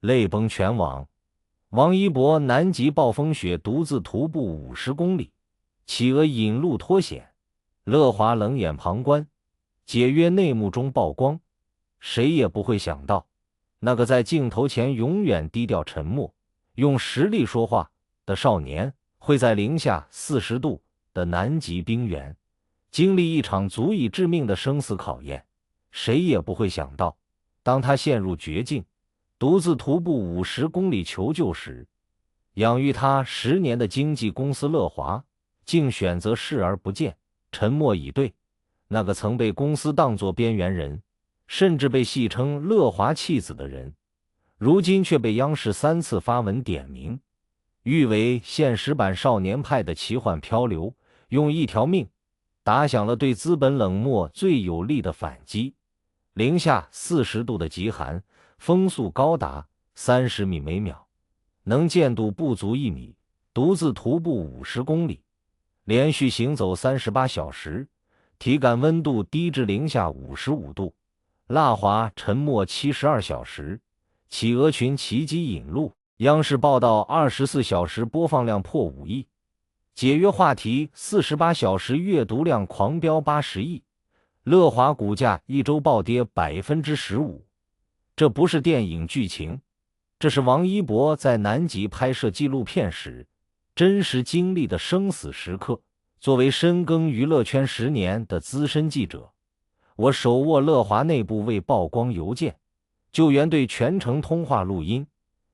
泪崩全网。王一博南极暴风雪独自徒步50公里，企鹅引路脱险，乐华冷眼旁观，解约内幕中曝光。谁也不会想到，那个在镜头前永远低调沉默，用实力说话的少年，会在零下40度的南极冰原经历一场足以致命的生死考验。谁也不会想到，当他陷入绝境，独自徒步50公里求救时，养育他10年的经纪公司乐华竟选择视而不见，沉默以对。那个曾被公司当作边缘人，甚至被戏称乐华弃子的人，如今却被央视3次发文点名，誉为现实版少年派的奇幻漂流，用一条命打响了对资本冷漠最有力的反击。零下40度的极寒，风速高达30米每秒，能见度不足1米，独自徒步50公里，连续行走38小时，体感温度低至零下55度，蜡华沉默72小时，企鹅群奇迹引路。央视报道24小时播放量破5亿，解约话题48小时阅读量狂飙80亿，乐华股价1周暴跌15%。这不是电影剧情，这是王一博在南极拍摄纪录片时真实经历的生死时刻。作为深耕娱乐圈10年的资深记者，我手握乐华内部未曝光邮件、救援队全程通话录音、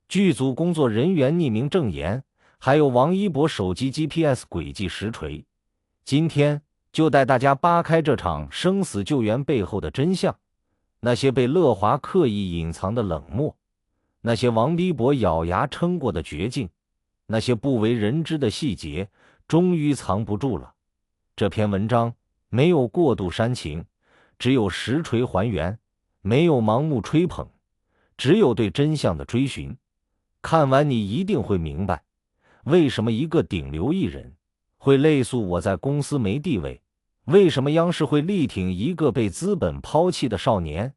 剧组工作人员匿名证言，还有王一博手机 GPS 轨迹实锤。今天就带大家扒开这场生死救援背后的真相，那些被乐华刻意隐藏的冷漠，那些王一博咬牙撑过的绝境，那些不为人知的细节，终于藏不住了。这篇文章没有过度煽情，只有实锤还原，没有盲目吹捧，只有对真相的追寻。看完你一定会明白，为什么一个顶流艺人会泪诉我在公司没地位，为什么央视会力挺一个被资本抛弃的少年。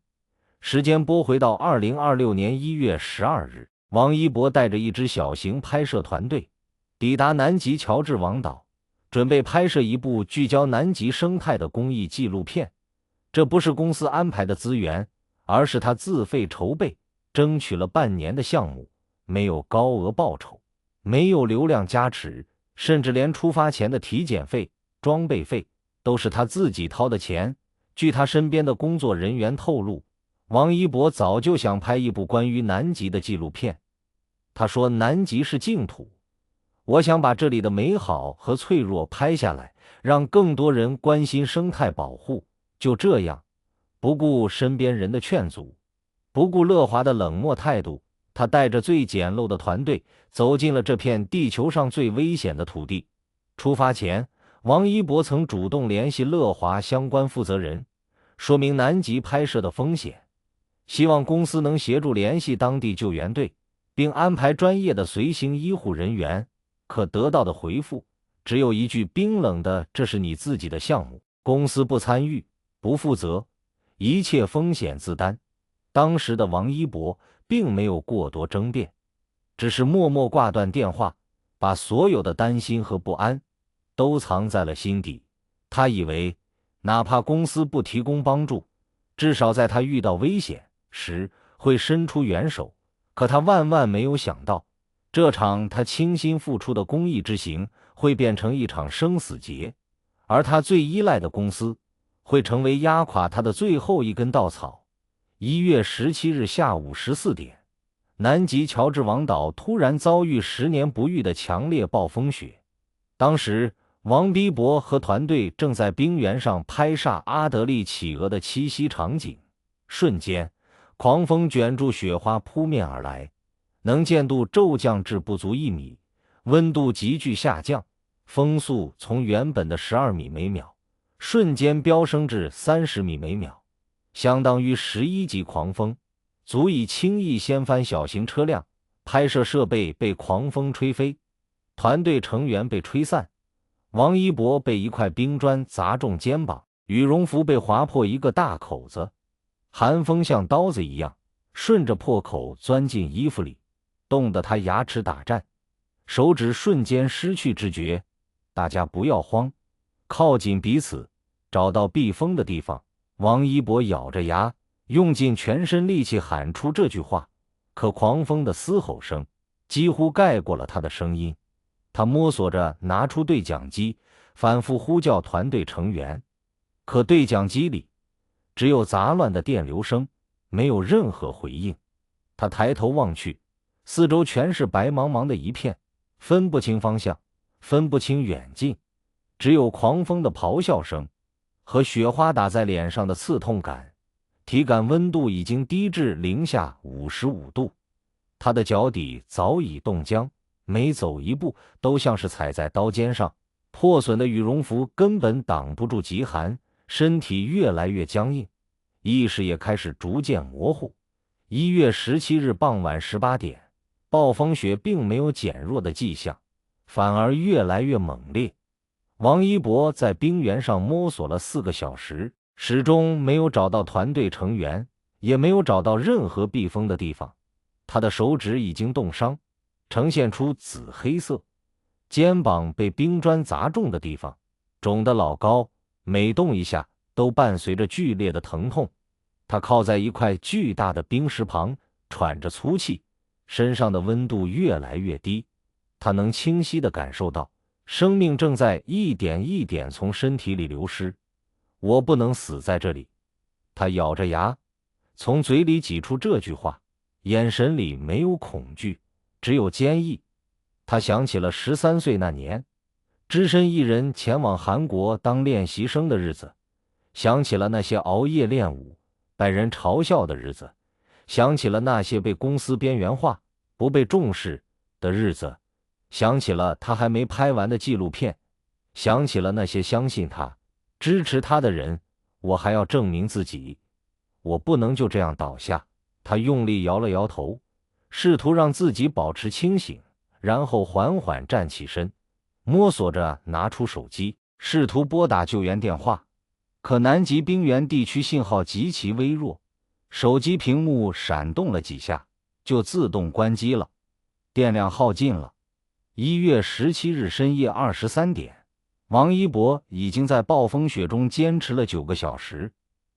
时间拨回到2026年1月12日，王一博带着一支小型拍摄团队抵达南极乔治王岛，准备拍摄一部聚焦南极生态的公益纪录片。这不是公司安排的资源，而是他自费筹备，争取了半年的项目，没有高额报酬，没有流量加持，甚至连出发前的体检费、装备费都是他自己掏的钱。据他身边的工作人员透露，王一博早就想拍一部关于南极的纪录片。他说，南极是净土，我想把这里的美好和脆弱拍下来，让更多人关心生态保护。就这样，不顾身边人的劝阻，不顾乐华的冷漠态度，他带着最简陋的团队走进了这片地球上最危险的土地。出发前，王一博曾主动联系乐华相关负责人，说明南极拍摄的风险，希望公司能协助联系当地救援队，并安排专业的随行医护人员。可得到的回复只有一句冰冷的：这是你自己的项目，公司不参与，不负责，一切风险自担。当时的王一博并没有过多争辩，只是默默挂断电话，把所有的担心和不安都藏在了心底。他以为哪怕公司不提供帮助，至少在他遇到危险时会伸出援手。可他万万没有想到，这场他倾心付出的公益之行会变成一场生死劫，而他最依赖的公司会成为压垮他的最后一根稻草。1月17日下午14点，南极乔治王岛突然遭遇10年不遇的强烈暴风雪。当时王一博和团队正在冰原上拍摄阿德利企鹅的栖息场景，瞬间狂风卷住雪花扑面而来，能见度骤降至不足1米，温度急剧下降，风速从原本的12米每秒瞬间飙升至30米每秒，相当于11级狂风，足以轻易掀翻小型车辆。拍摄设备被狂风吹飞，团队成员被吹散，王一博被一块冰砖砸中肩膀，羽绒服被划破一个大口子，寒风像刀子一样顺着破口钻进衣服里，冻得他牙齿打颤，手指瞬间失去知觉。大家不要慌，靠近彼此，找到避风的地方。王一博咬着牙，用尽全身力气喊出这句话，可狂风的嘶吼声几乎盖过了他的声音。他摸索着拿出对讲机，反复呼叫团队成员，可对讲机里只有杂乱的电流声，没有任何回应。他抬头望去，四周全是白茫茫的一片，分不清方向，分不清远近，只有狂风的咆哮声和雪花打在脸上的刺痛感。体感温度已经低至-55度，他的脚底早已冻僵，每走一步都像是踩在刀尖上，破损的羽绒服根本挡不住极寒，身体越来越僵硬，意识也开始逐渐模糊。1月17日傍晚18点，暴风雪并没有减弱的迹象，反而越来越猛烈。王一博在冰原上摸索了4个小时，始终没有找到团队成员，也没有找到任何避风的地方。他的手指已经冻伤，呈现出紫黑色，肩膀被冰砖砸中的地方肿得老高，每动一下都伴随着剧烈的疼痛。他靠在一块巨大的冰石旁，喘着粗气，身上的温度越来越低。他能清晰地感受到生命正在一点一点从身体里流失。我不能死在这里。他咬着牙，从嘴里挤出这句话，眼神里没有恐惧，只有坚毅。他想起了13岁那年，只身一人前往韩国当练习生的日子，想起了那些熬夜练舞被人嘲笑的日子，想起了那些被公司边缘化不被重视的日子，想起了他还没拍完的纪录片，想起了那些相信他支持他的人。我还要证明自己，我不能就这样倒下。他用力摇了摇头，试图让自己保持清醒，然后缓缓站起身，摸索着拿出手机，试图拨打救援电话。可南极冰原地区信号极其微弱，手机屏幕闪动了几下就自动关机了，电量耗尽了。1月17日深夜23点，王一博已经在暴风雪中坚持了9个小时，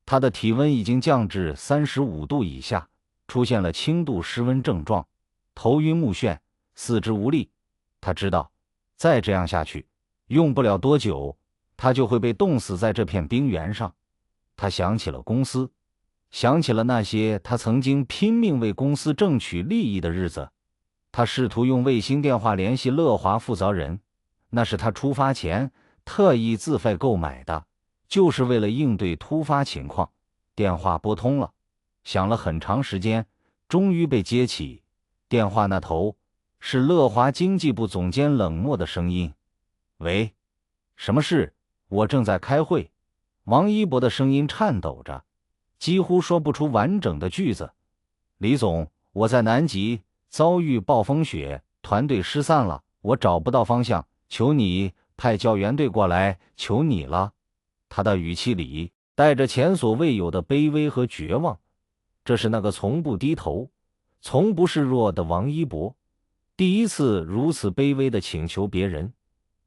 他的体温已经降至35度以下，出现了轻度失温症状，头晕目眩，四肢无力。他知道再这样下去，用不了多久他就会被冻死在这片冰原上。他想起了公司，想起了那些他曾经拼命为公司争取利益的日子。他试图用卫星电话联系乐华负责人，那是他出发前特意自费购买的，就是为了应对突发情况。电话拨通了，响了很长时间，终于被接起。电话那头是乐华经济部总监冷漠的声音：喂，什么事？我正在开会。王一博的声音颤抖着，几乎说不出完整的句子。李总，我在南极遭遇暴风雪，团队失散了，我找不到方向，求你派救援队过来，求你了。他的语气里带着前所未有的卑微和绝望。这是那个从不低头，从不示弱的王一博，第一次如此卑微地请求别人。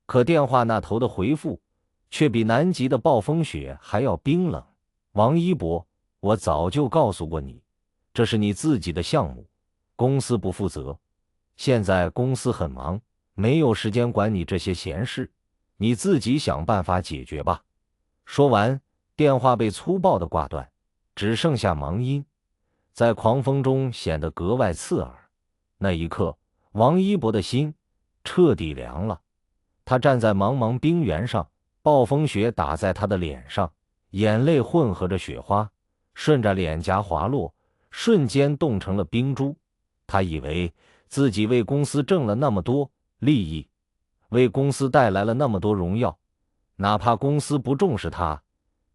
可电话那头的回复却比南极的暴风雪还要冰冷。王一博，我早就告诉过你，这是你自己的项目，公司不负责。现在公司很忙，没有时间管你这些闲事，你自己想办法解决吧。说完，电话被粗暴地挂断，只剩下忙音，在狂风中显得格外刺耳。那一刻，王一博的心彻底凉了。他站在茫茫冰原上，暴风雪打在他的脸上，眼泪混合着雪花，顺着脸颊滑落，瞬间冻成了冰珠。他以为自己为公司挣了那么多利益，为公司带来了那么多荣耀，哪怕公司不重视他，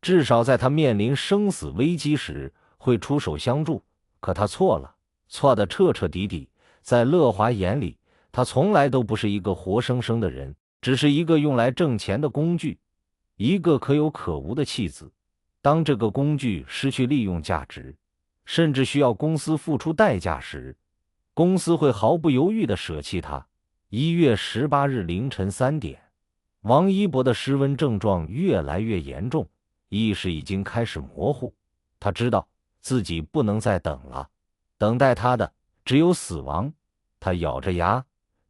至少在他面临生死危机时会出手相助。可他错了，错得彻彻底底。在乐华眼里，他从来都不是一个活生生的人，只是一个用来挣钱的工具，一个可有可无的弃子。当这个工具失去利用价值，甚至需要公司付出代价时，公司会毫不犹豫地舍弃他。1月18日凌晨3点，王一博的失温症状越来越严重，意识已经开始模糊。他知道自己不能再等了，等待他的只有死亡。他咬着牙，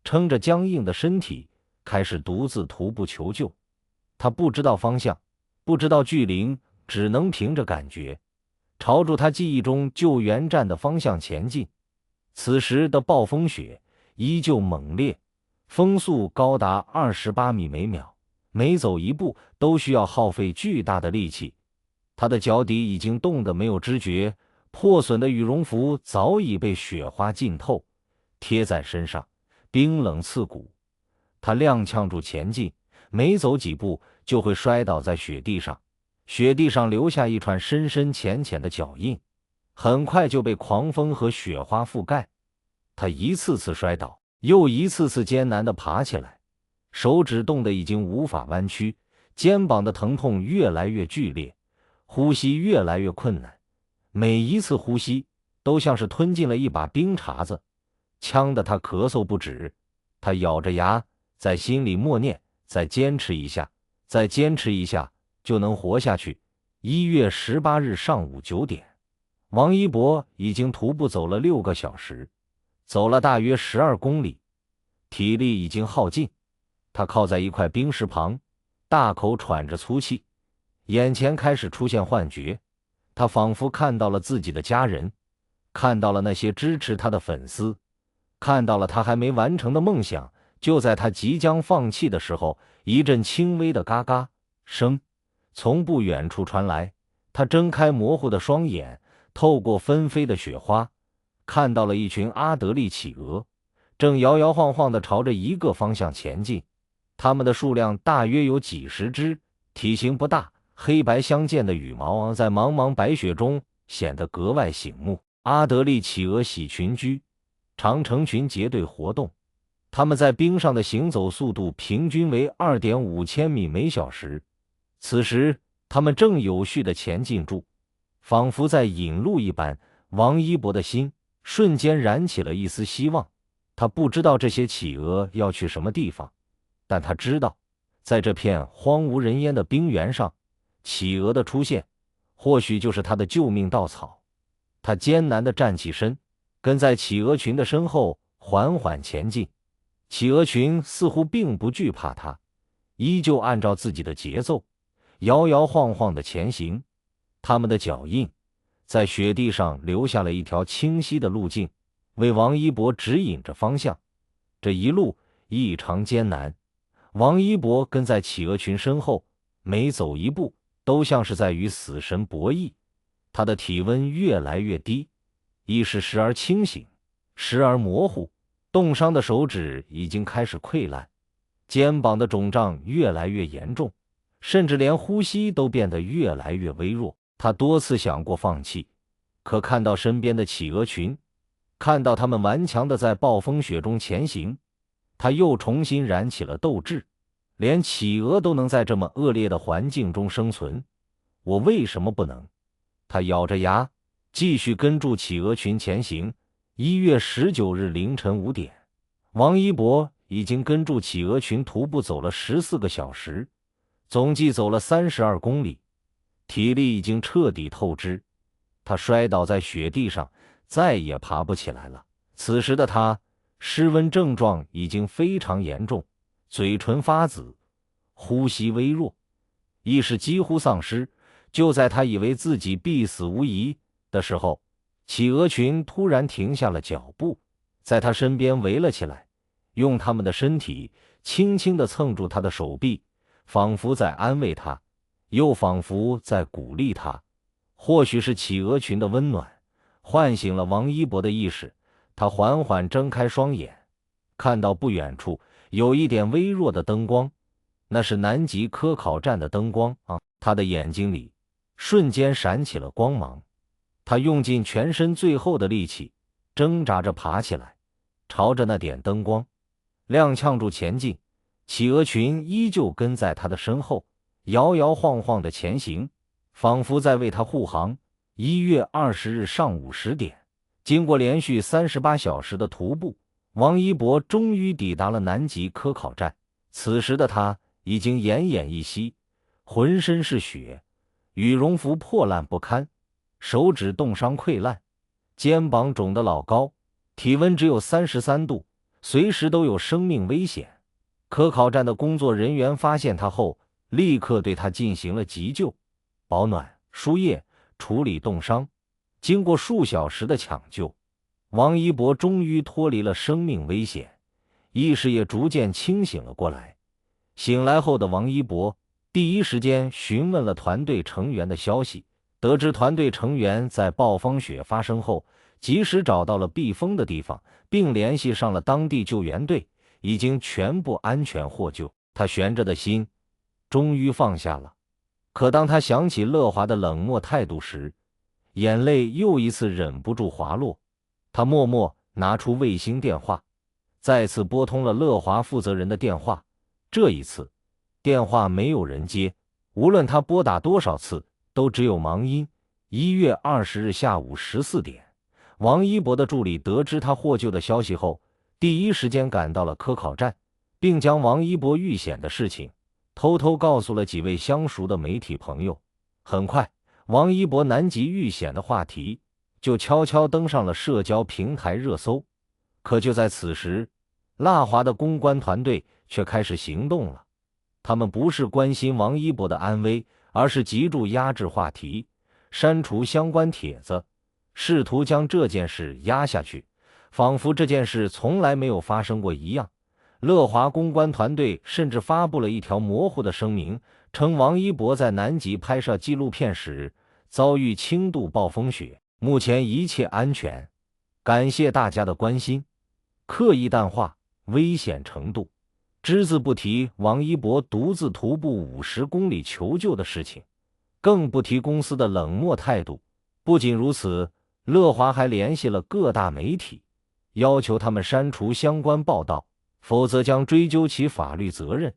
撑着僵硬的身体，开始独自徒步求救。他不知道方向，不知道距离，只能凭着感觉，朝着他记忆中救援站的方向前进。此时的暴风雪依旧猛烈，风速高达28米每秒，每走一步都需要耗费巨大的力气。他的脚底已经冻得没有知觉，破损的羽绒服早已被雪花浸透，贴在身上，冰冷刺骨。他踉跄住前进，每走几步就会摔倒在雪地上，雪地上留下一串深深浅浅的脚印，很快就被狂风和雪花覆盖。他一次次摔倒，又一次次艰难地爬起来，手指冻得已经无法弯曲，肩膀的疼痛越来越剧烈，呼吸越来越困难，每一次呼吸都像是吞进了一把冰碴子，呛得他咳嗽不止。他咬着牙，在心里默念：再坚持一下，再坚持一下，就能活下去。1月18日上午9点，王一博已经徒步走了6个小时，走了大约12公里，体力已经耗尽。他靠在一块冰石旁，大口喘着粗气，眼前开始出现幻觉。他仿佛看到了自己的家人，看到了那些支持他的粉丝，看到了他还没完成的梦想。就在他即将放弃的时候，一阵轻微的嘎嘎声从不远处传来。他睁开模糊的双眼，透过纷飞的雪花，看到了一群阿德利企鹅，正摇摇晃晃地朝着一个方向前进。它们的数量大约有几十只，体型不大，黑白相间的羽毛在茫茫白雪中显得格外醒目。阿德利企鹅喜群居，常成群结队活动。它们在冰上的行走速度平均为2.5千米每小时。此时，它们正有序地前进住，仿佛在引路一般。王一博的心瞬间燃起了一丝希望。他不知道这些企鹅要去什么地方，但他知道，在这片荒无人烟的冰原上，企鹅的出现或许就是他的救命稻草。他艰难地站起身，跟在企鹅群的身后缓缓前进。企鹅群似乎并不惧怕他，依旧按照自己的节奏摇摇晃晃地前行。他们的脚印在雪地上留下了一条清晰的路径，为王一博指引着方向。这一路异常艰难，王一博跟在企鹅群身后，每走一步都像是在与死神博弈。他的体温越来越低，意识时而清醒，时而模糊，冻伤的手指已经开始溃烂，肩膀的肿胀越来越严重，甚至连呼吸都变得越来越微弱。他多次想过放弃，可看到身边的企鹅群，看到他们顽强地在暴风雪中前行，他又重新燃起了斗志。连企鹅都能在这么恶劣的环境中生存，我为什么不能？他咬着牙，继续跟住企鹅群前行。1月19日凌晨5点，王一博已经跟住企鹅群徒步走了14个小时，总计走了32公里，体力已经彻底透支。他摔倒在雪地上，再也爬不起来了。此时的他，失温症状已经非常严重，嘴唇发紫，呼吸微弱，意识几乎丧失。就在他以为自己必死无疑的时候，企鹅群突然停下了脚步，在他身边围了起来，用他们的身体轻轻地蹭住他的手臂，仿佛在安慰他，又仿佛在鼓励他。或许是企鹅群的温暖唤醒了王一博的意识，他缓缓睁开双眼，看到不远处有一点微弱的灯光，那是南极科考站的灯光啊！他的眼睛里瞬间闪起了光芒，他用尽全身最后的力气，挣扎着爬起来，朝着那点灯光踉跄住前进。企鹅群依旧跟在他的身后，摇摇晃晃的前行，仿佛在为他护航。1月20日上午10点，经过连续38小时的徒步，王一博终于抵达了南极科考站。此时的他已经奄奄一息，浑身是血，羽绒服破烂不堪，手指冻伤溃烂，肩膀肿得老高，体温只有33度，随时都有生命危险。科考站的工作人员发现他后，立刻对他进行了急救、保暖、输液、处理冻伤。经过数小时的抢救，王一博终于脱离了生命危险，意识也逐渐清醒了过来。醒来后的王一博第一时间询问了团队成员的消息，得知团队成员在暴风雪发生后及时找到了避风的地方，并联系上了当地救援队，已经全部安全获救。他悬着的心终于放下了。可当他想起乐华的冷漠态度时，眼泪又一次忍不住滑落。他默默拿出卫星电话，再次拨通了乐华负责人的电话。这一次电话没有人接，无论他拨打多少次都只有忙音。1月20日下午14点，王一博的助理得知他获救的消息后，第一时间赶到了科考站，并将王一博遇险的事情偷偷告诉了几位相熟的媒体朋友。很快，王一博南极遇险的话题就悄悄登上了社交平台热搜。可就在此时，辣华的公关团队却开始行动了。他们不是关心王一博的安危，而是急着压制话题，删除相关帖子，试图将这件事压下去，仿佛这件事从来没有发生过一样。乐华公关团队甚至发布了一条模糊的声明，称王一博在南极拍摄纪录片时遭遇轻度暴风雪，目前一切安全，感谢大家的关心。刻意淡化危险程度，只字不提王一博独自徒步50公里求救的事情，更不提公司的冷漠态度。不仅如此，乐华还联系了各大媒体，要求他们删除相关报道，否则将追究其法律责任。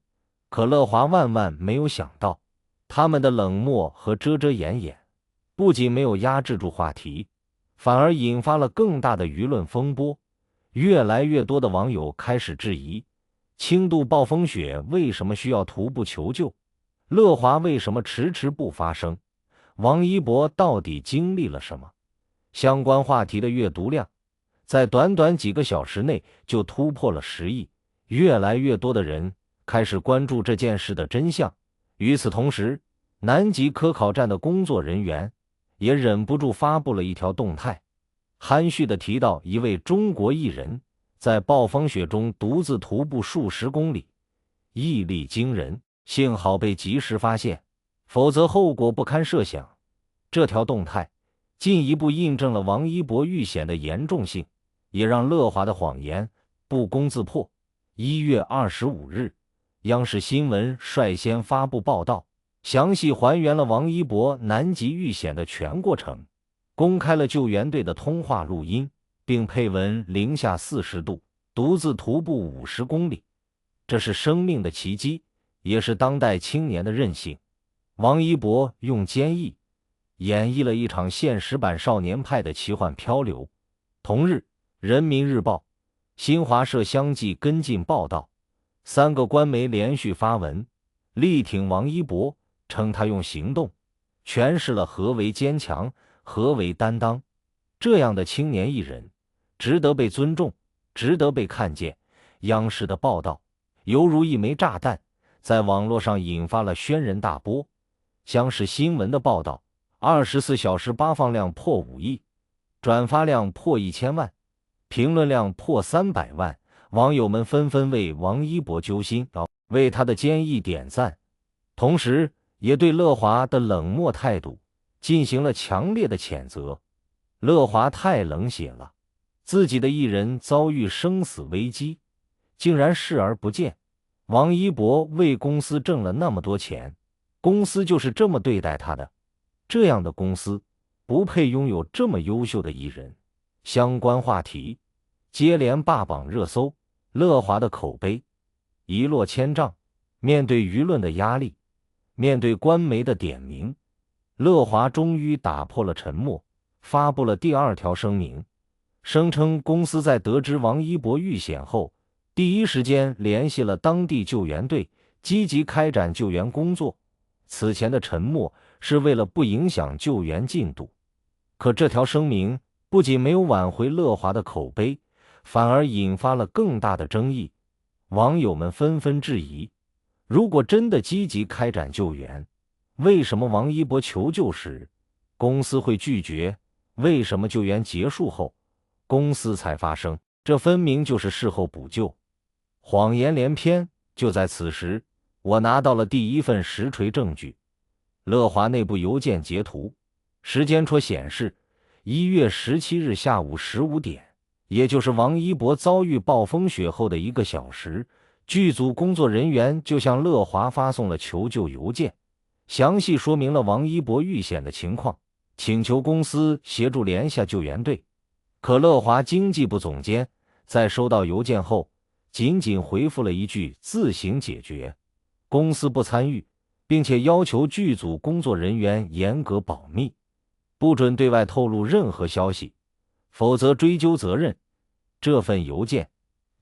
可乐华万万没有想到，他们的冷漠和遮遮掩掩不仅没有压制住话题，反而引发了更大的舆论风波。越来越多的网友开始质疑，轻度暴风雪为什么需要徒步求救？乐华为什么迟迟不发声？王一博到底经历了什么？相关话题的阅读量在短短几个小时内就突破了10亿，越来越多的人开始关注这件事的真相。与此同时，南极科考站的工作人员也忍不住发布了一条动态，含蓄地提到一位中国艺人在暴风雪中独自徒步数十公里，毅力惊人，幸好被及时发现，否则后果不堪设想。这条动态进一步印证了王一博遇险的严重性，也让乐华的谎言不攻自破。1月25日，央视新闻率先发布报道，详细还原了王一博南极遇险的全过程，公开了救援队的通话录音，并配文零下40度，独自徒步50公里。这是生命的奇迹，也是当代青年的韧性。王一博用坚毅演绎了一场现实版少年派的奇幻漂流。同日，人民日报、新华社相继跟进报道，3个官媒连续发文力挺王一博，称他用行动诠释了何为坚强，何为担当。这样的青年艺人值得被尊重，值得被看见。央视的报道犹如一枚炸弹，在网络上引发了轩然大波。央视新闻的报道24小时发放量破5亿，转发量破1000万，评论量破300万。网友们纷纷为王一博揪心，为他的坚毅点赞，同时也对乐华的冷漠态度进行了强烈的谴责。乐华太冷血了，自己的艺人遭遇生死危机，竟然视而不见。王一博为公司挣了那么多钱，公司就是这么对待他的，这样的公司不配拥有这么优秀的艺人。相关话题接连霸榜热搜，乐华的口碑一落千丈。面对舆论的压力，面对官媒的点名，乐华终于打破了沉默，发布了第二条声明，声称公司在得知王一博遇险后，第一时间联系了当地救援队，积极开展救援工作。此前的沉默是为了不影响救援进度。可这条声明不仅没有挽回乐华的口碑，反而引发了更大的争议。网友们纷纷质疑，如果真的积极开展救援，为什么王一博求救时公司会拒绝？为什么救援结束后公司才发声？这分明就是事后补救，谎言连篇。就在此时，我拿到了第一份实锤证据：乐华内部邮件截图。时间戳显示，1月17日下午15点，也就是王一博遭遇暴风雪后的1个小时，剧组工作人员就向乐华发送了求救邮件，详细说明了王一博遇险的情况，请求公司协助联下救援队。可乐华经济部总监在收到邮件后，仅仅回复了一句自行解决，公司不参与，并且要求剧组工作人员严格保密，不准对外透露任何消息，否则追究责任。这份邮件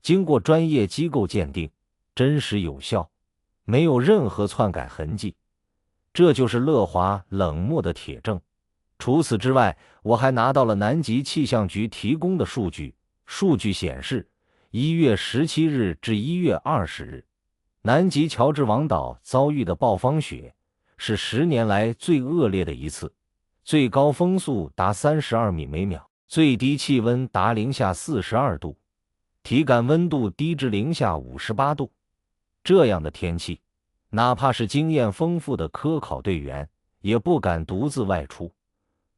经过专业机构鉴定，真实有效，没有任何篡改痕迹。这就是乐华冷漠的铁证。除此之外，我还拿到了南极气象局提供的数据。数据显示，1月17日至1月20日，南极乔治王岛遭遇的暴风雪是10年来最恶劣的一次，最高风速达32米每秒，最低气温达零下42度，体感温度低至零下58度。这样的天气，哪怕是经验丰富的科考队员也不敢独自外出，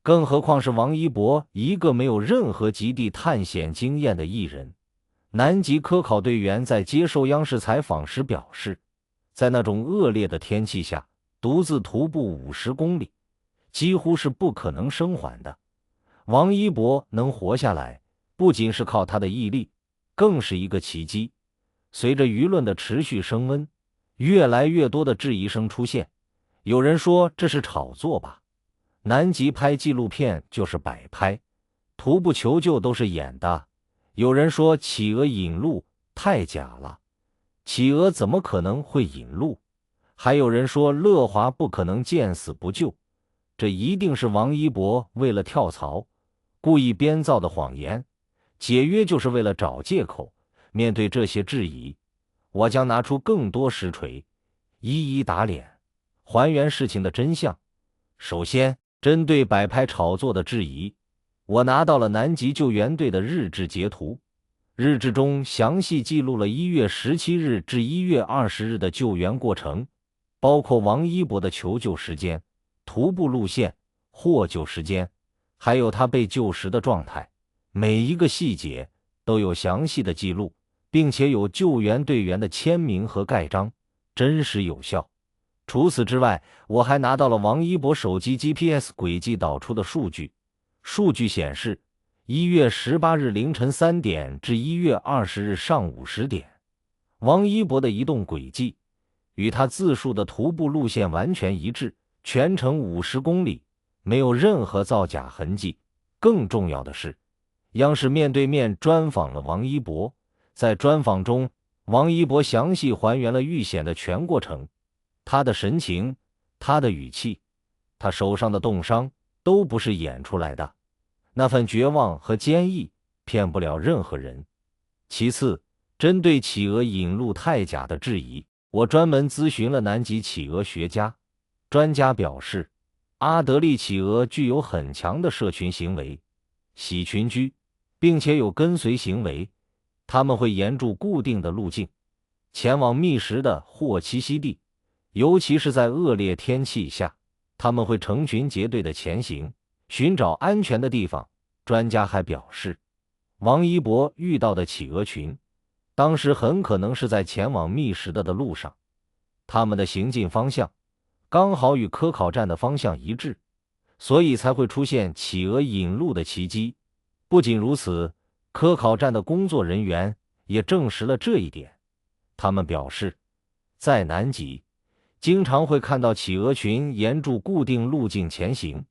更何况是王一博一个没有任何极地探险经验的艺人。南极科考队员在接受央视采访时表示，在那种恶劣的天气下独自徒步50公里，几乎是不可能生还的。王一博能活下来，不仅是靠他的毅力，更是一个奇迹。随着舆论的持续升温，越来越多的质疑声出现。有人说这是炒作吧，南极拍纪录片就是摆拍，徒步求救都是演的。有人说企鹅引路太假了，企鹅怎么可能会引路？还有人说乐华不可能见死不救，这一定是王一博为了跳槽故意编造的谎言，解约就是为了找借口。面对这些质疑，我将拿出更多实锤，一一打脸，还原事情的真相。首先，针对摆拍炒作的质疑，我拿到了南极救援队的日志截图。日志中详细记录了1月17日至1月20日的救援过程，包括王一博的求救时间、徒步路线、获救时间，还有他被救时的状态，每一个细节都有详细的记录，并且有救援队员的签名和盖章，真实有效。除此之外，我还拿到了王一博手机 GPS 轨迹导出的数据。数据显示，1月18日凌晨3点至1月20日上午10点，王一博的移动轨迹与他自述的徒步路线完全一致，全程50公里，没有任何造假痕迹。更重要的是，央视面对面专访了王一博，在专访中，王一博详细还原了遇险的全过程，他的神情，他的语气，他手上的冻伤都不是演出来的，那份绝望和坚毅骗不了任何人。其次，针对企鹅引路太假的质疑，我专门咨询了南极企鹅学家。专家表示，阿德利企鹅具有很强的社群行为，喜群居，并且有跟随行为，他们会沿着固定的路径前往觅食的或栖息地，尤其是在恶劣天气下，他们会成群结队的前行，寻找安全的地方。专家还表示，王一博遇到的企鹅群当时很可能是在前往觅食的路上，他们的行进方向刚好与科考站的方向一致，所以才会出现企鹅引路的奇迹。不仅如此，科考站的工作人员也证实了这一点。他们表示，在南极，经常会看到企鹅群沿著固定路径前行，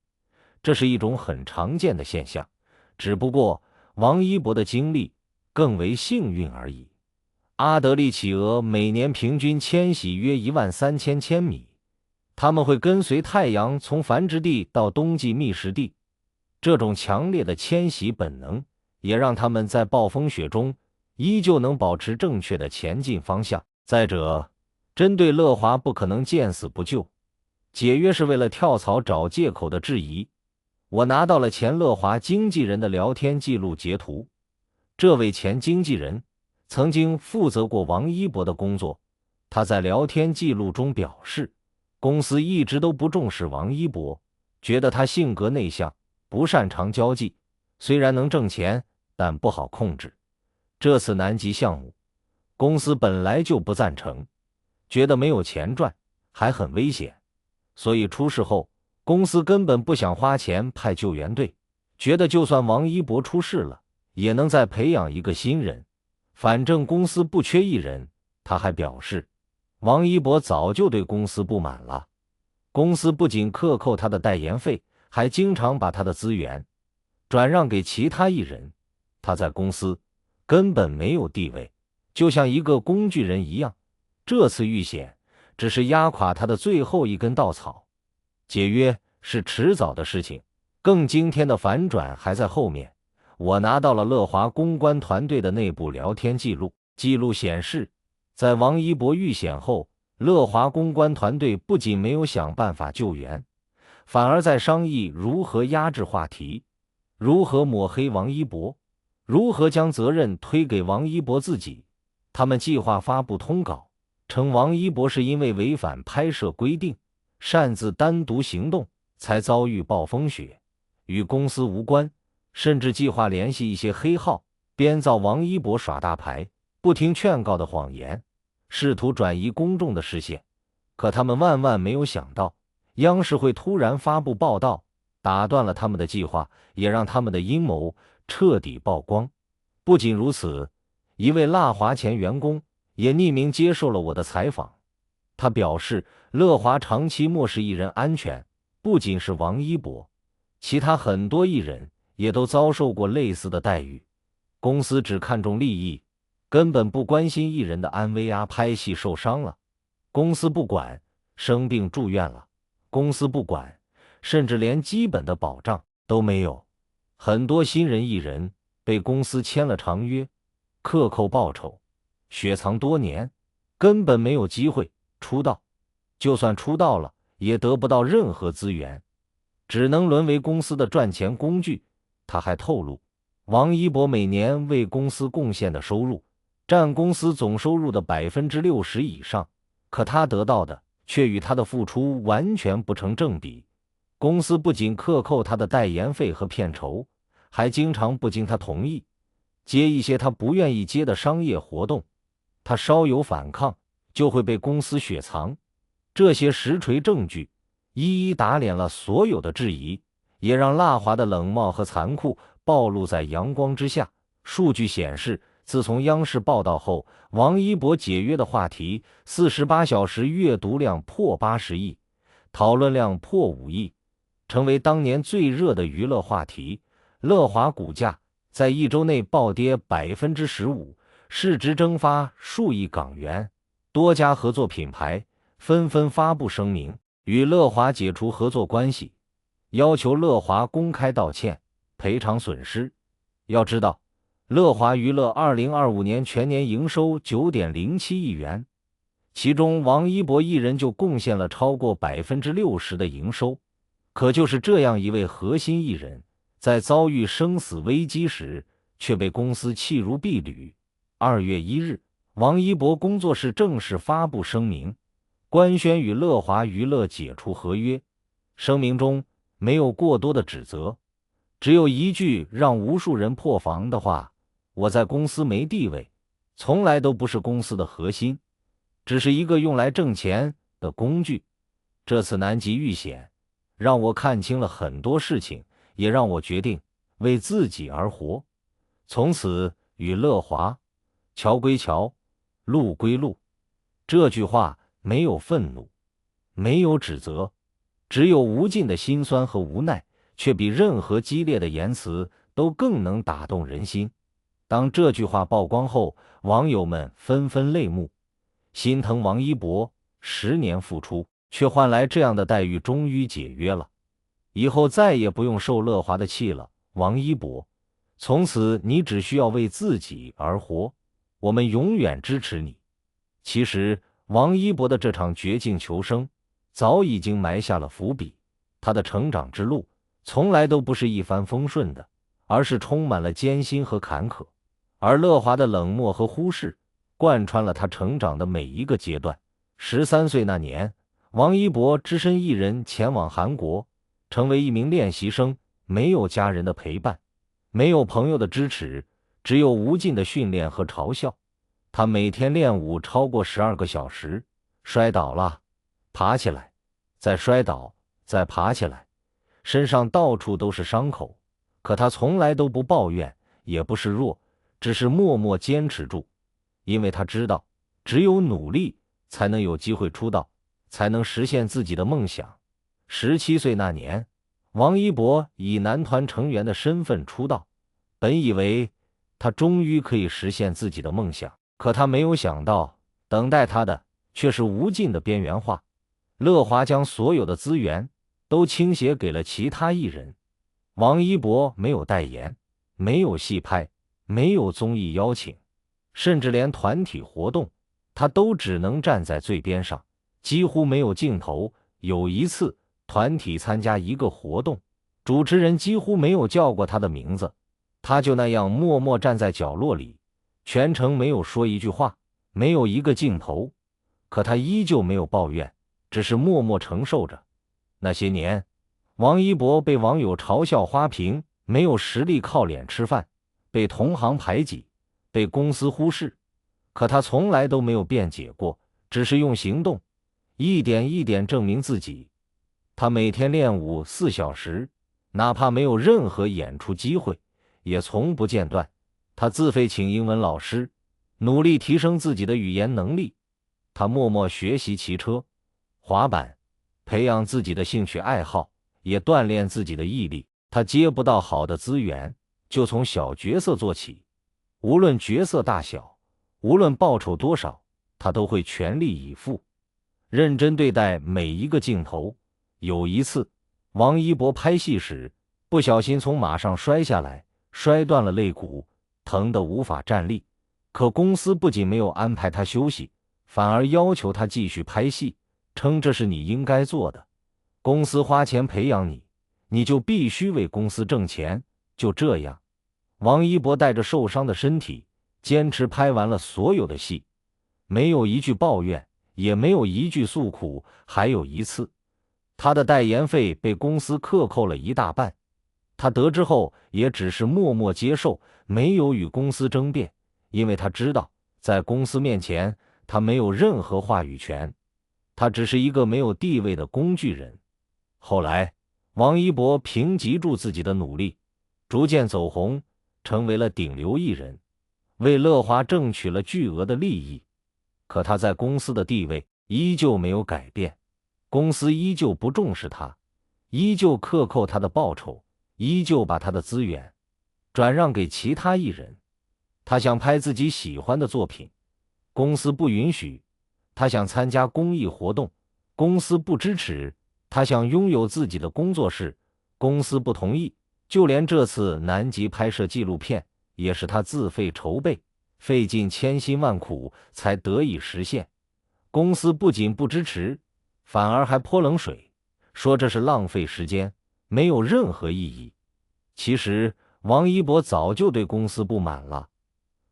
这是一种很常见的现象，只不过王一博的经历更为幸运而已。阿德利企鹅每年平均迁徙约13000千米，它们会跟随太阳从繁殖地到冬季觅食地。这种强烈的迁徙本能也让它们在暴风雪中依旧能保持正确的前进方向。再者，针对乐华不可能见死不救，解约是为了跳槽找借口的质疑，我拿到了前乐华经纪人的聊天记录截图。这位前经纪人曾经负责过王一博的工作，他在聊天记录中表示，公司一直都不重视王一博，觉得他性格内向，不擅长交际，虽然能挣钱，但不好控制。这次南极项目，公司本来就不赞成，觉得没有钱赚，还很危险，所以出事后，公司根本不想花钱派救援队，觉得就算王一博出事了，也能再培养一个新人，反正公司不缺艺人。他还表示，王一博早就对公司不满了，公司不仅克扣他的代言费，还经常把他的资源转让给其他艺人，他在公司根本没有地位，就像一个工具人一样。这次遇险只是压垮他的最后一根稻草，解约是迟早的事情，更惊天的反转还在后面。我拿到了乐华公关团队的内部聊天记录，记录显示，在王一博遇险后，乐华公关团队不仅没有想办法救援，反而在商议如何压制话题，如何抹黑王一博，如何将责任推给王一博自己。他们计划发布通稿，称王一博是因为违反拍摄规定，擅自单独行动，才遭遇暴风雪，与公司无关，甚至计划联系一些黑号，编造王一博耍大牌、不听劝告的谎言，试图转移公众的视线。可他们万万没有想到，央视会突然发布报道，打断了他们的计划，也让他们的阴谋彻底曝光。不仅如此，一位乐华前员工也匿名接受了我的采访。他表示，乐华长期漠视艺人安全，不仅是王一博，其他很多艺人也都遭受过类似的待遇。公司只看重利益，根本不关心艺人的安危啊，拍戏受伤了，公司不管；生病住院了，公司不管，甚至连基本的保障都没有。很多新人艺人被公司签了长约，克扣报酬，雪藏多年，根本没有机会出道，就算出道了，也得不到任何资源，只能沦为公司的赚钱工具。他还透露，王一博每年为公司贡献的收入占公司总收入的60%以上，可他得到的却与他的付出完全不成正比。公司不仅克扣他的代言费和片酬，还经常不经他同意接一些他不愿意接的商业活动，他稍有反抗就会被公司雪藏。这些实锤证据一一打脸了所有的质疑，也让乐华的冷漠和残酷暴露在阳光之下。数据显示，自从央视报道后，王一博解约的话题48小时阅读量破80亿，讨论量破5亿，成为当年最热的娱乐话题。乐华股价在1周内暴跌15%，市值蒸发数亿港元，多家合作品牌纷纷发布声明，与乐华解除合作关系，要求乐华公开道歉，赔偿损失。要知道，乐华娱乐2025年全年营收9.07亿元，其中王一博一人就贡献了超过60%的营收。可就是这样一位核心艺人，在遭遇生死危机时，却被公司弃如敝履。2月1日，王一博工作室正式发布声明，官宣与乐华娱乐解除合约。声明中没有过多的指责，只有一句让无数人破防的话：我在公司没地位，从来都不是公司的核心，只是一个用来挣钱的工具。这次南极遇险让我看清了很多事情，也让我决定为自己而活。从此与乐华，桥归桥，路归路。这句话没有愤怒，没有指责，只有无尽的辛酸和无奈，却比任何激烈的言辞都更能打动人心。当这句话曝光后，网友们纷纷泪目，心疼王一博10年付出，却换来这样的待遇，终于解约了，以后再也不用受乐华的气了。王一博，从此你只需要为自己而活，我们永远支持你。其实王一博的这场绝境求生早已经埋下了伏笔，他的成长之路从来都不是一帆风顺的，而是充满了艰辛和坎坷。而乐华的冷漠和忽视贯穿了他成长的每一个阶段。13岁那年，王一博只身一人前往韩国，成为一名练习生，没有家人的陪伴，没有朋友的支持，只有无尽的训练和嘲笑。他每天练舞超过12个小时，摔倒了，爬起来，再摔倒，再爬起来，身上到处都是伤口，可他从来都不抱怨，也不示弱，只是默默坚持住，因为他知道，只有努力才能有机会出道，才能实现自己的梦想。17岁那年，王一博以男团成员的身份出道，本以为他终于可以实现自己的梦想，可他没有想到，等待他的却是无尽的边缘化。乐华将所有的资源都倾斜给了其他艺人，王一博没有代言，没有戏拍，没有综艺邀请，甚至连团体活动他都只能站在最边上，几乎没有镜头。有一次团体参加一个活动，主持人几乎没有叫过他的名字，他就那样默默站在角落里，全程没有说一句话，没有一个镜头，可他依旧没有抱怨，只是默默承受着。那些年，王一博被网友嘲笑花瓶，没有实力靠脸吃饭，被同行排挤，被公司忽视，可他从来都没有辩解过，只是用行动一点一点证明自己。他每天练舞4小时，哪怕没有任何演出机会，也从不间断。他自费请英文老师，努力提升自己的语言能力。他默默学习骑车、滑板，培养自己的兴趣爱好，也锻炼自己的毅力。他接不到好的资源，就从小角色做起，无论角色大小，无论报酬多少，他都会全力以赴，认真对待每一个镜头。有一次，王一博拍戏时不小心从马上摔下来，摔断了肋骨，疼得无法站立。可公司不仅没有安排他休息，反而要求他继续拍戏，称这是你应该做的。公司花钱培养你，你就必须为公司挣钱。就这样，王一博带着受伤的身体，坚持拍完了所有的戏，没有一句抱怨，也没有一句诉苦。还有一次，他的代言费被公司克扣了一大半，他得知后也只是默默接受，没有与公司争辩，因为他知道，在公司面前，他没有任何话语权，他只是一个没有地位的工具人。后来，王一博凭藉住自己的努力，逐渐走红，成为了顶流艺人，为乐华争取了巨额的利益。可他在公司的地位依旧没有改变，公司依旧不重视他，依旧克扣他的报酬，依旧把他的资源转让给其他艺人。他想拍自己喜欢的作品，公司不允许；他想参加公益活动，公司不支持；他想拥有自己的工作室，公司不同意。就连这次南极拍摄纪录片，也是他自费筹备，费尽千辛万苦才得以实现。公司不仅不支持，反而还泼冷水，说这是浪费时间，没有任何意义。其实王一博早就对公司不满了，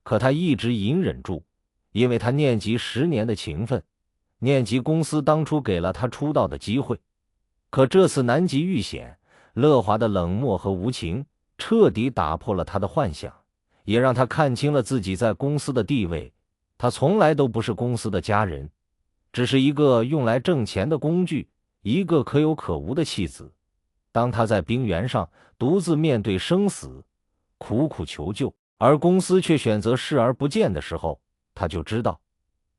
可他一直隐忍住，因为他念及10年的情分，念及公司当初给了他出道的机会。可这次南极遇险，乐华的冷漠和无情彻底打破了他的幻想，也让他看清了自己在公司的地位。他从来都不是公司的家人，只是一个用来挣钱的工具，一个可有可无的弃子。当他在冰原上独自面对生死，苦苦求救，而公司却选择视而不见的时候，他就知道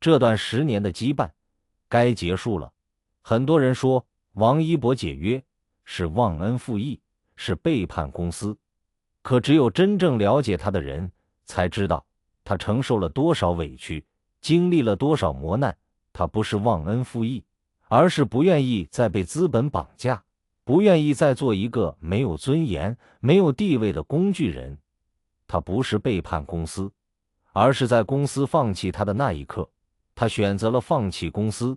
这段10年的羁绊该结束了。很多人说王一博解约是忘恩负义，是背叛公司。可只有真正了解他的人才知道，他承受了多少委屈，经历了多少磨难。他不是忘恩负义，而是不愿意再被资本绑架，不愿意再做一个没有尊严、没有地位的工具人。他不是背叛公司，而是在公司放弃他的那一刻，他选择了放弃公司，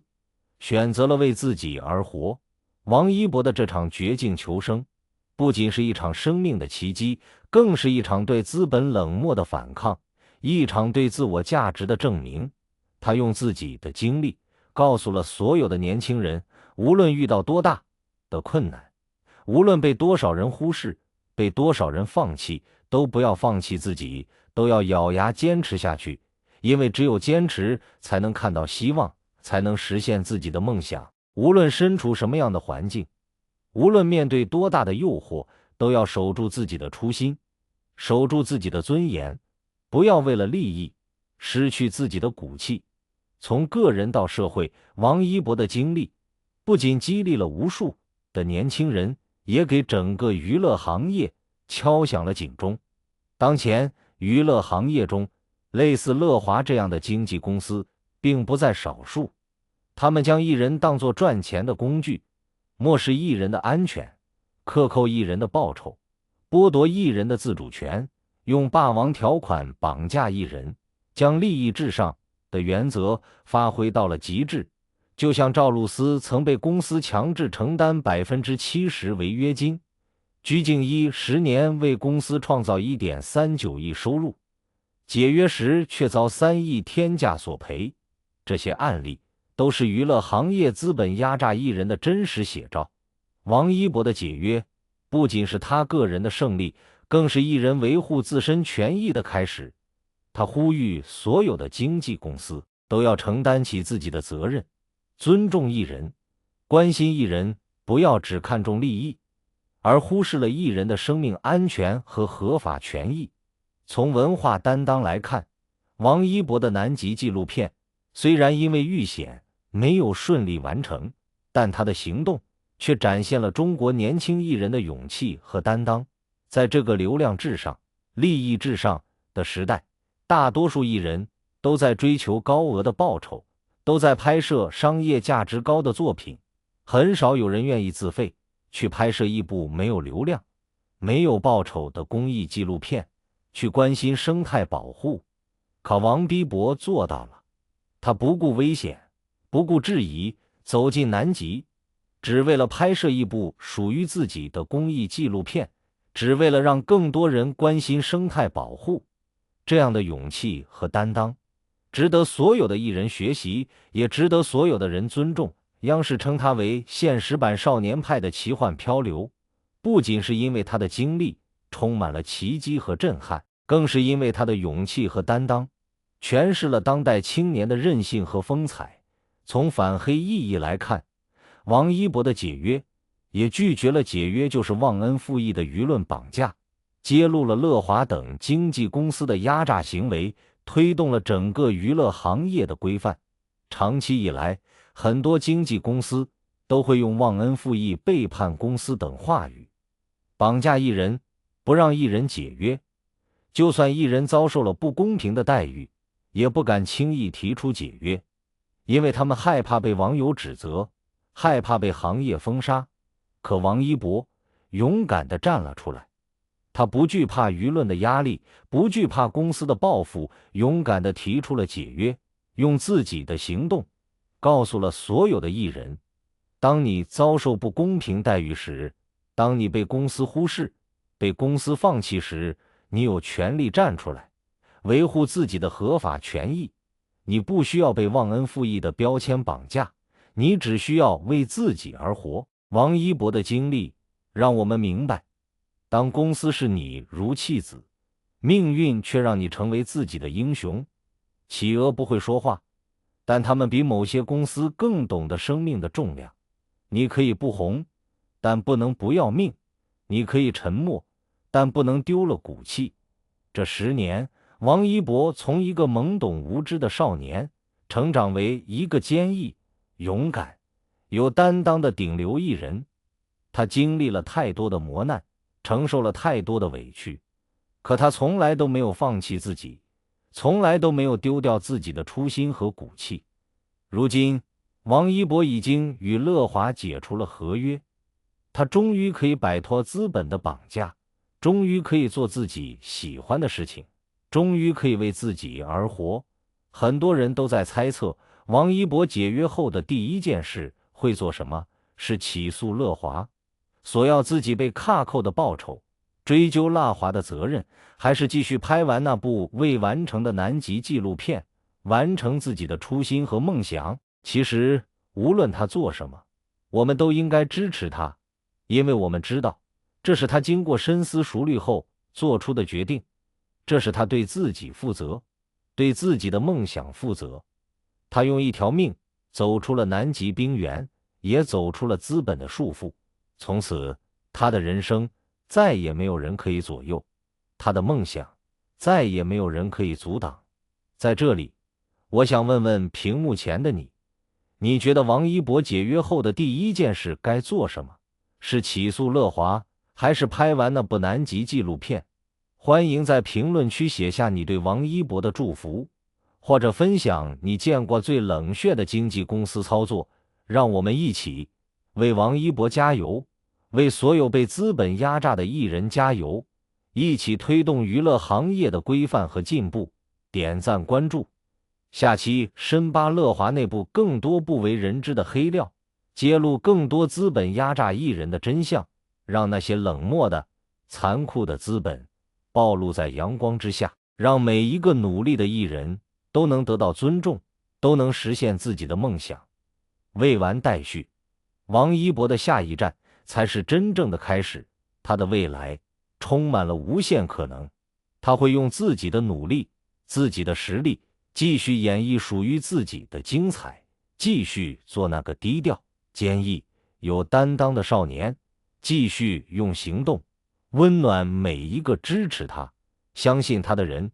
选择了为自己而活。王一博的这场绝境求生，不仅是一场生命的奇迹，更是一场对资本冷漠的反抗，一场对自我价值的证明。他用自己的经历告诉了所有的年轻人，无论遇到多大的困难，无论被多少人忽视，被多少人放弃，都不要放弃自己，都要咬牙坚持下去。因为只有坚持，才能看到希望，才能实现自己的梦想。无论身处什么样的环境，无论面对多大的诱惑，都要守住自己的初心，守住自己的尊严，不要为了利益失去自己的骨气。从个人到社会，王一博的经历不仅激励了无数的年轻人，也给整个娱乐行业敲响了警钟。当前娱乐行业中，类似乐华这样的经纪公司并不在少数，他们将艺人当作赚钱的工具，漠视艺人的安全，克扣艺人的报酬，剥夺艺人的自主权，用霸王条款绑架艺人，将利益至上的原则发挥到了极致。就像赵露思曾被公司强制承担70%违约金，鞠婧祎10年为公司创造1.39亿收入，解约时却遭3亿天价索赔。这些案例都是娱乐行业资本压榨艺人的真实写照。王一博的解约不仅是他个人的胜利，更是艺人维护自身权益的开始。他呼吁所有的经纪公司都要承担起自己的责任，尊重艺人，关心艺人，不要只看重利益，而忽视了艺人的生命安全和合法权益。从文化担当来看，王一博的南极纪录片虽然因为遇险没有顺利完成，但他的行动却展现了中国年轻艺人的勇气和担当。在这个流量至上、利益至上的时代，大多数艺人都在追求高额的报酬，都在拍摄商业价值高的作品，很少有人愿意自费去拍摄一部没有流量、没有报酬的公益纪录片，去关心生态保护。可王一博做到了，他不顾危险，不顾质疑，走进南极，只为了拍摄一部属于自己的公益纪录片，只为了让更多人关心生态保护。这样的勇气和担当，值得所有的艺人学习，也值得所有的人尊重。央视称他为现实版少年派的奇幻漂流，不仅是因为他的经历充满了奇迹和震撼，更是因为他的勇气和担当，诠释了当代青年的韧性和风采。从反黑意义来看，王一博的解约也拒绝了解约就是忘恩负义的舆论绑架，揭露了乐华等经纪公司的压榨行为，推动了整个娱乐行业的规范。长期以来，很多经纪公司都会用忘恩负义、背叛公司等话语绑架艺人，不让艺人解约。就算艺人遭受了不公平的待遇，也不敢轻易提出解约，因为他们害怕被网友指责，害怕被行业封杀。可王一博勇敢地站了出来，他不惧怕舆论的压力，不惧怕公司的报复，勇敢地提出了解约，用自己的行动告诉了所有的艺人，当你遭受不公平待遇时，当你被公司忽视、被公司放弃时，你有权利站出来，维护自己的合法权益。你不需要被忘恩负义的标签绑架，你只需要为自己而活。王一博的经历让我们明白，当公司视你如弃子，命运却让你成为自己的英雄。企鹅不会说话，但他们比某些公司更懂得生命的重量。你可以不红，但不能不要命；你可以沉默，但不能丢了骨气。这10年，王一博从一个懵懂无知的少年，成长为一个坚毅、勇敢、有担当的顶流艺人。他经历了太多的磨难，承受了太多的委屈，可他从来都没有放弃自己，从来都没有丢掉自己的初心和骨气。如今，王一博已经与乐华解除了合约，他终于可以摆脱资本的绑架，终于可以做自己喜欢的事情，终于可以为自己而活。很多人都在猜测，王一博解约后的第一件事会做什么？是起诉乐华，索要自己被卡扣的报酬，追究乐华的责任，还是继续拍完那部未完成的南极纪录片，完成自己的初心和梦想？其实，无论他做什么，我们都应该支持他，因为我们知道，这是他经过深思熟虑后做出的决定，这是他对自己负责，对自己的梦想负责。他用一条命走出了南极冰原，也走出了资本的束缚。从此，他的人生再也没有人可以左右，他的梦想再也没有人可以阻挡。在这里，我想问问屏幕前的你，你觉得王一博解约后的第一件事该做什么？是起诉乐华，还是拍完那部南极纪录片？欢迎在评论区写下你对王一博的祝福，或者分享你见过最冷血的经纪公司操作。让我们一起为王一博加油，为所有被资本压榨的艺人加油，一起推动娱乐行业的规范和进步。点赞关注，下期深扒乐华内部更多不为人知的黑料，揭露更多资本压榨艺人的真相，让那些冷漠的、残酷的资本暴露在阳光之下，让每一个努力的艺人都能得到尊重，都能实现自己的梦想。未完待续，王一博的下一站才是真正的开始，他的未来充满了无限可能。他会用自己的努力、自己的实力，继续演绎属于自己的精彩，继续做那个低调、坚毅、有担当的少年，继续用行动温暖每一个支持他、相信他的人。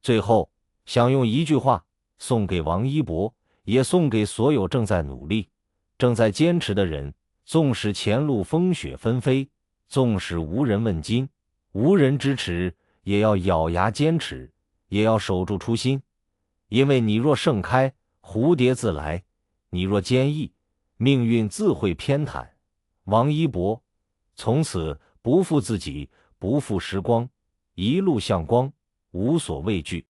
最后，想用一句话送给王一博，也送给所有正在努力、正在坚持的人。纵使前路风雪纷飞，纵使无人问津、无人支持，也要咬牙坚持，也要守住初心。因为你若盛开，蝴蝶自来；你若坚毅，命运自会偏袒。王一博从此不负自己，不负时光，一路向光，无所畏惧。